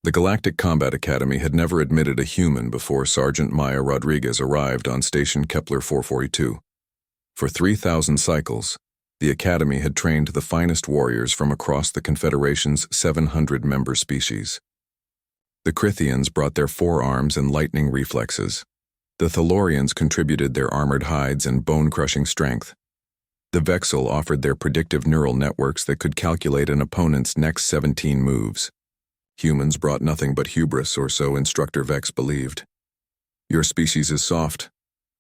The Galactic Combat Academy had never admitted a human before Sergeant Maya Rodriguez arrived on Station Kepler 442. For 3,000 cycles, the Academy had trained the finest warriors from across the Confederation's 700-member species. The Crithians brought their forearms and lightning reflexes. The Thalorians contributed their armored hides and bone-crushing strength. The Vexil offered their predictive neural networks that could calculate an opponent's next 17 moves. Humans brought nothing but hubris, or so Instructor Vex believed. "Your species is soft,"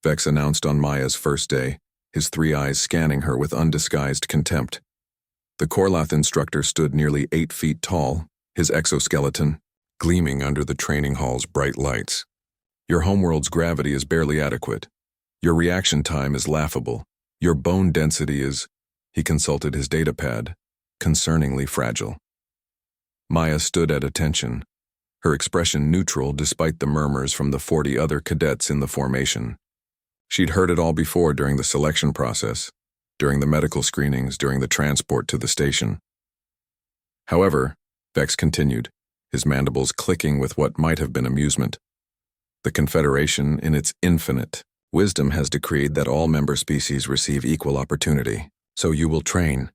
Vex announced on Maya's first day, his three eyes scanning her with undisguised contempt. The Korlath instructor stood nearly 8 feet tall, his exoskeleton gleaming under the training hall's bright lights. "Your homeworld's gravity is barely adequate. Your reaction time is laughable. Your bone density is," he consulted his datapad, "concerningly fragile." Maya stood at attention, her expression neutral despite the murmurs from the 40 other cadets in the formation. She'd heard it all before during the selection process, during the medical screenings, during the transport to the station. However, Vex continued, his mandibles clicking with what might have been amusement. "The Confederation, in its infinite wisdom, has decreed that all member species receive equal opportunity, so you will train."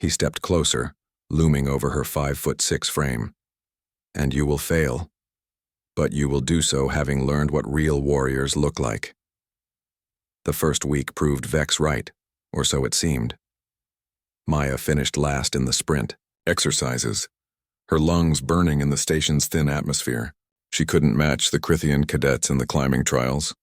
He stepped closer, looming over her 5'6" frame. "And you will fail. But you will do so having learned what real warriors look like." The first week proved Vex right, or so it seemed. Maya finished last in the sprint exercises, her lungs burning in the station's thin atmosphere. She couldn't match the Crithian cadets in the climbing trials.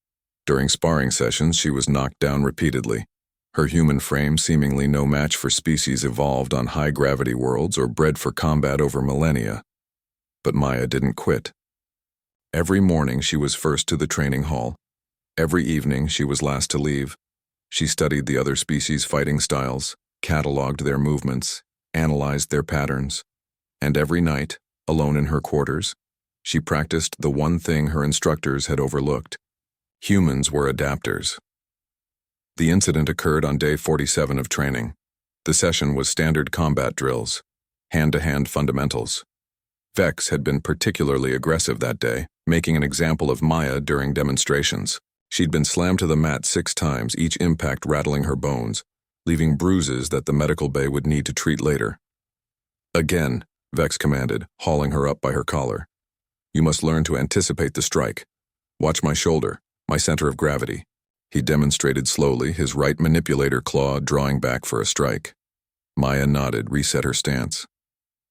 During sparring sessions, she was knocked down repeatedly, her human frame seemingly no match for species evolved on high-gravity worlds or bred for combat over millennia. But Maya didn't quit. Every morning she was first to the training hall. Every evening she was last to leave. She studied the other species' fighting styles, cataloged their movements, analyzed their patterns, and every night, alone in her quarters, she practiced the one thing her instructors had overlooked. Humans were adapters. The incident occurred on day 47 of training. The session was standard combat drills, hand-to-hand fundamentals. Vex had been particularly aggressive that day, making an example of Maya during demonstrations. She'd been slammed to the mat 6 times, each impact rattling her bones, leaving bruises that the medical bay would need to treat later. "Again," Vex commanded, hauling her up by her collar. "You must learn to anticipate the strike. Watch my shoulder, my center of gravity." He demonstrated slowly, his right manipulator claw drawing back for a strike. Maya nodded, reset her stance.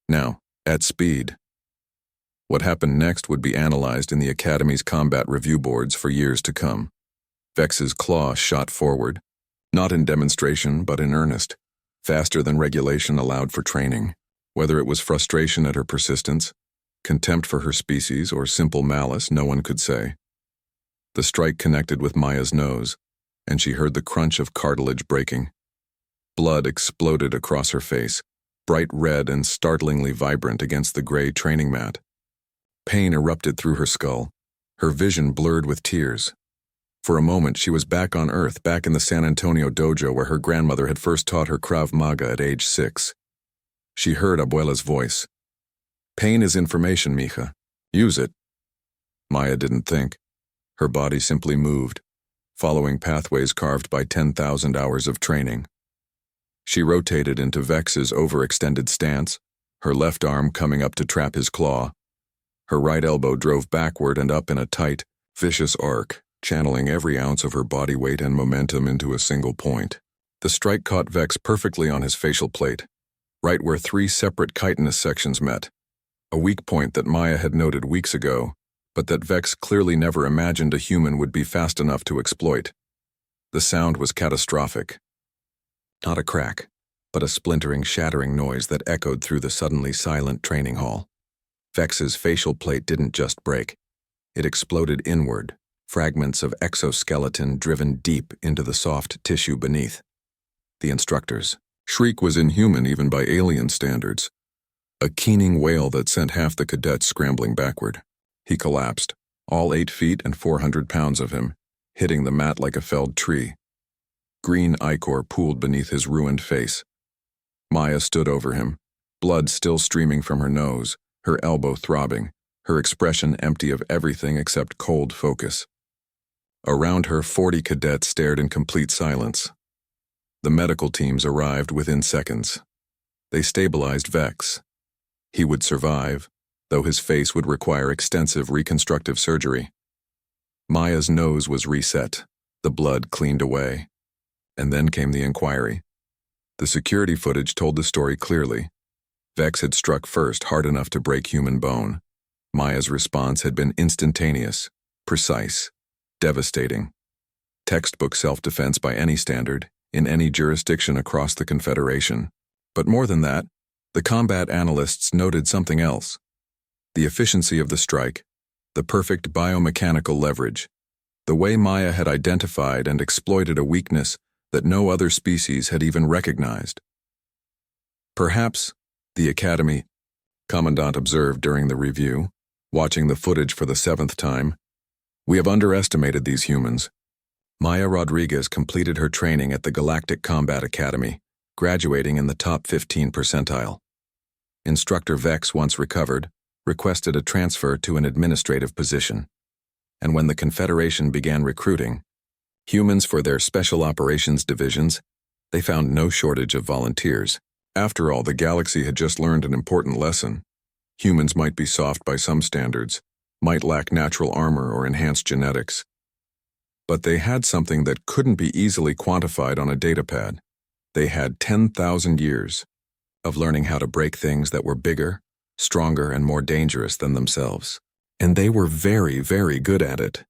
"Now, at speed." What happened next would be analyzed in the Academy's combat review boards for years to come. Vex's claw shot forward, not in demonstration but in earnest, faster than regulation allowed for training. Whether it was frustration at her persistence, contempt for her species, or simple malice, no one could say. The strike connected with Maya's nose, and she heard the crunch of cartilage breaking. Blood exploded across her face, bright red and startlingly vibrant against the gray training mat. Pain erupted through her skull, her vision blurred with tears. For a moment, she was back on Earth, back in the San Antonio dojo where her grandmother had first taught her Krav Maga at age 6. She heard Abuela's voice. "Pain is information, mija. Use it." Maya didn't think. Her body simply moved, following pathways carved by 10,000 hours of training. She rotated into Vex's overextended stance, her left arm coming up to trap his claw. Her right elbow drove backward and up in a tight, vicious arc, channeling every ounce of her body weight and momentum into a single point. The strike caught Vex perfectly on his facial plate, right where 3 separate chitinous sections met, a weak point that Maya had noted weeks ago, but that Vex clearly never imagined a human would be fast enough to exploit. The sound was catastrophic. Not a crack, but a splintering, shattering noise that echoed through the suddenly silent training hall. Vex's facial plate didn't just break. It exploded inward, fragments of exoskeleton driven deep into the soft tissue beneath. The instructor's shriek was inhuman even by alien standards, a keening wail that sent half the cadets scrambling backward. He collapsed, all 8 feet and 400 pounds of him, hitting the mat like a felled tree. Green ichor pooled beneath his ruined face. Maya stood over him, blood still streaming from her nose, her elbow throbbing, her expression empty of everything except cold focus. Around her, 40 cadets stared in complete silence. The medical teams arrived within seconds. They stabilized Vex. He would survive, though his face would require extensive reconstructive surgery. Maya's nose was reset, the blood cleaned away. And then came the inquiry. The security footage told the story clearly. Vex had struck first hard enough to break human bone. Maya's response had been instantaneous, precise, devastating. Textbook self-defense by any standard, in any jurisdiction across the Confederation. But more than that, the combat analysts noted something else. The efficiency of the strike, the perfect biomechanical leverage, the way Maya had identified and exploited a weakness that no other species had even recognized. Perhaps, the Academy, Commandant observed during the review, watching the footage for the 7th time, we have underestimated these humans. Maya Rodriguez completed her training at the Galactic Combat Academy, graduating in the top 15 percentile. Instructor Vex, once recovered, requested a transfer to an administrative position. And when the Confederation began recruiting humans for their special operations divisions, they found no shortage of volunteers. After all, the galaxy had just learned an important lesson. Humans might be soft by some standards, might lack natural armor or enhanced genetics. But they had something that couldn't be easily quantified on a datapad. They had 10,000 years of learning how to break things that were bigger, stronger, and more dangerous than themselves. And they were very, very good at it.